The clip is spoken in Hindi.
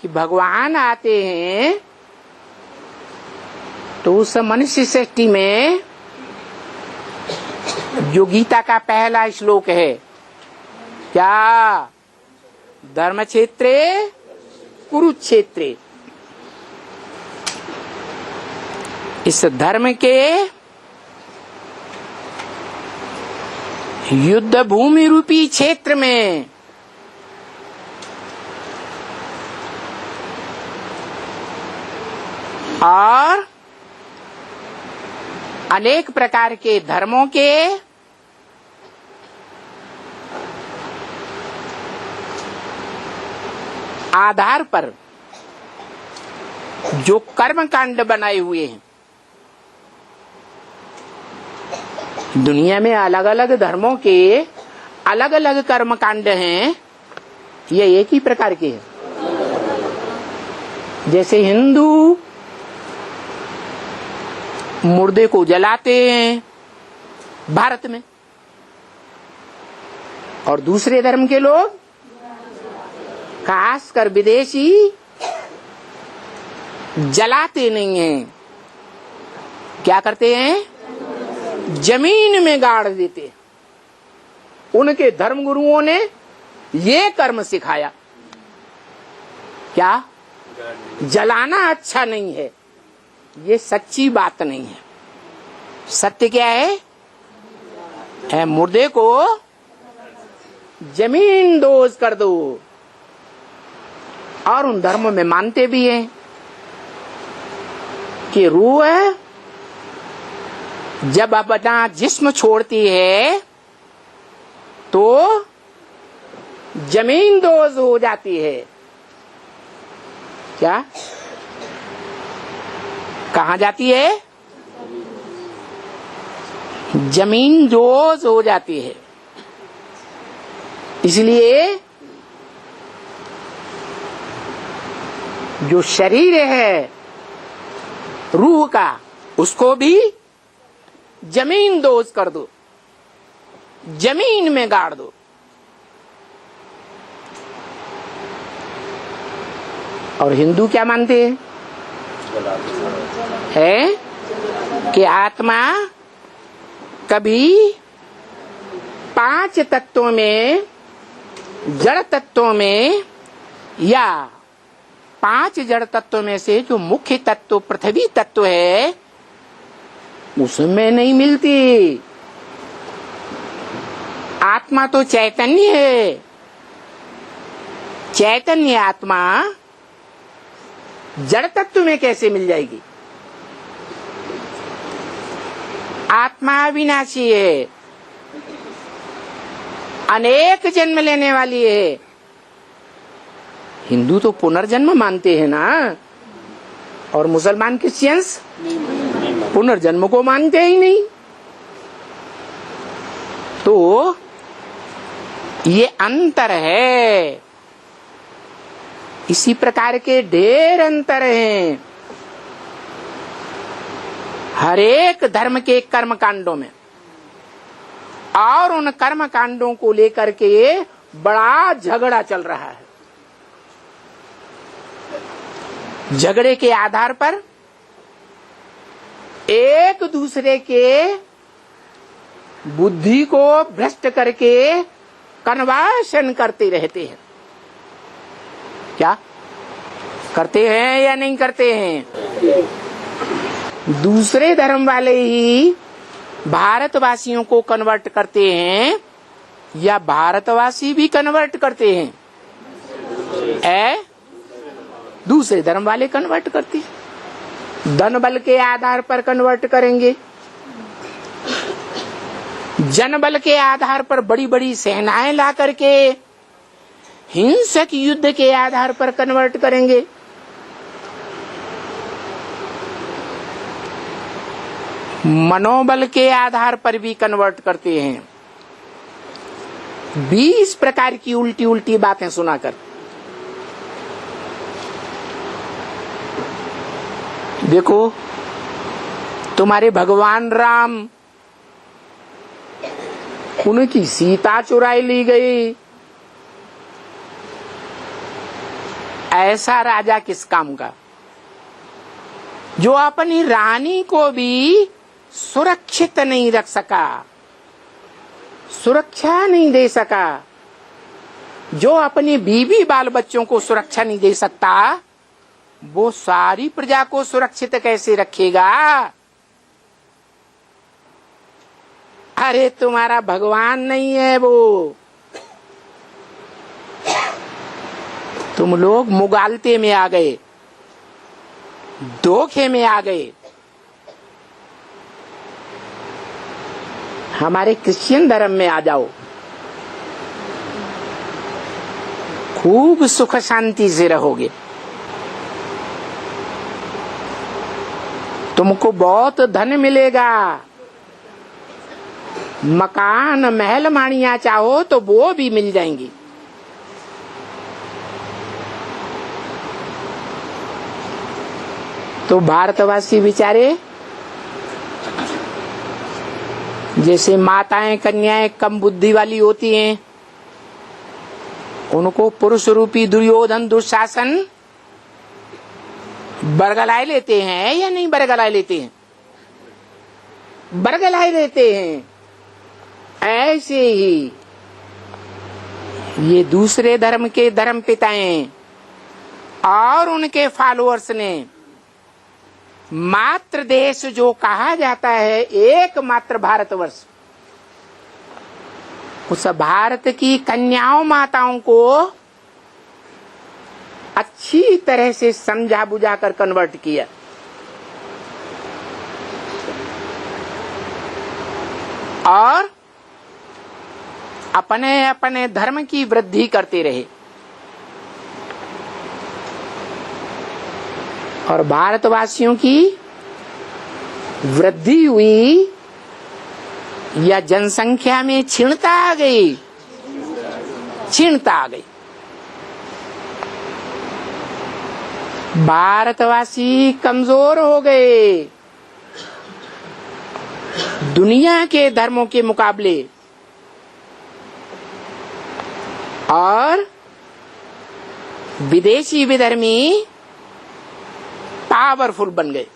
कि भगवान आते हैं तो उस मनुष्य सृष्टि में जो गीता का पहला श्लोक है, क्या? धर्म क्षेत्रे कुरुक्षेत्रे। इस धर्म के युद्ध भूमि रूपी क्षेत्र में और अनेक प्रकार के धर्मों के आधार पर जो कर्म कांड बनाए हुए हैं, दुनिया में अलग अलग धर्मों के अलग अलग कर्म कांड हैं, ये एक ही प्रकार के हैं। जैसे हिंदू मुर्दे को जलाते हैं भारत में, और दूसरे धर्म के लोग, खासकर विदेशी, जलाते नहीं हैं। क्या करते हैं? जमीन में गाड़ देते। उनके धर्म गुरुओं ने ये कर्म सिखाया। क्या? जलाना अच्छा नहीं है। ये सच्ची बात नहीं है। सत्य क्या है? मुर्दे को जमीन दोज कर दो। और उन धर्मों में मानते भी हैं कि रूह जब अपना जिस्म छोड़ती है तो जमीन दोज हो जाती है। क्या? कहाँ जाती है? जमीन दोज हो जाती है। इसलिए जो शरीर है रूह का, उसको भी जमीन दोज कर दो, जमीन में गाड़ दो। और हिंदू क्या मानते हैं? है कि आत्मा कभी 5 तत्वों में, जड़ तत्वों में, या 5 जड़ तत्वों में से जो मुख्य तत्व पृथ्वी तत्व है उसमें नहीं मिलती। आत्मा तो चैतन्य है। चैतन्य आत्मा जड़ तत्व में कैसे मिल जाएगी? आत्मा अविनाशी है, अनेक जन्म लेने वाली है। हिंदू तो पुनर्जन्म मानते हैं ना, और मुसलमान क्रिश्चियंस पुनर्जन्म को मानते ही नहीं। तो ये अंतर है। इसी प्रकार के ढेर अंतर हैं हर एक धर्म के कर्म कांडों में, और उन कर्म कांडों को लेकर के बड़ा झगड़ा चल रहा है। झगड़े के आधार पर एक दूसरे के बुद्धि को भ्रष्ट करके कन्वर्शन करते रहते हैं। क्या करते हैं या नहीं करते हैं? दूसरे धर्म वाले ही भारतवासियों को कन्वर्ट करते हैं, या भारतवासी भी कन्वर्ट करते हैं? दूसरे धर्म वाले कन्वर्ट करते हैं। धन बल के आधार पर कन्वर्ट करेंगे, जन बल के आधार पर बड़ी बड़ी सेनाएं ला करके हिंसक युद्ध के आधार पर कन्वर्ट करेंगे। मनोबल के आधार पर भी कन्वर्ट करते हैं। 20 प्रकार की उल्टी उल्टी बातें सुनाकर। देखो, तुम्हारे भगवान राम, उनकी सीता चुराई ली गई, ऐसा राजा किस काम का, जो अपनी रानी को भी सुरक्षित नहीं रख सका, सुरक्षा नहीं दे सका, जो अपनी बीवी बाल बच्चों को सुरक्षा नहीं दे सकता, वो सारी प्रजा को सुरक्षित कैसे रखेगा। अरे तुम्हारा भगवान नहीं है वो, तुम लोग मुगालते में आ गए, धोखे में आ गए। हमारे क्रिश्चियन धर्म में आ जाओ, खूब सुख शांति से रहोगे, तुमको बहुत धन मिलेगा, मकान महल माड़ियां चाहो तो वो भी मिल जाएंगी। तो भारतवासी बेचारे जैसे माताएं कन्याएं कम बुद्धि वाली होती हैं, उनको पुरुष रूपी दुर्योधन दुशासन बरगलाए लेते हैं या नहीं बरगलाए लेते हैं? बरगलाए लेते हैं। ऐसे ही ये दूसरे धर्म के धर्म पिताएं और उनके फॉलोअर्स ने मात्र देश जो कहा जाता है एकमात्र भारतवर्ष, उस भारत की कन्याओं माताओं को अच्छी तरह से समझा बुझा कर कन्वर्ट किया। और अपने अपने धर्म की वृद्धि करते रहे। और भारतवासियों की वृद्धि हुई या जनसंख्या में क्षीणता आ गई? क्षीणता आ गई। भारतवासी कमजोर हो गए दुनिया के धर्मों के मुकाबले, और विदेशी विधर्मी पावरफुल बन गए।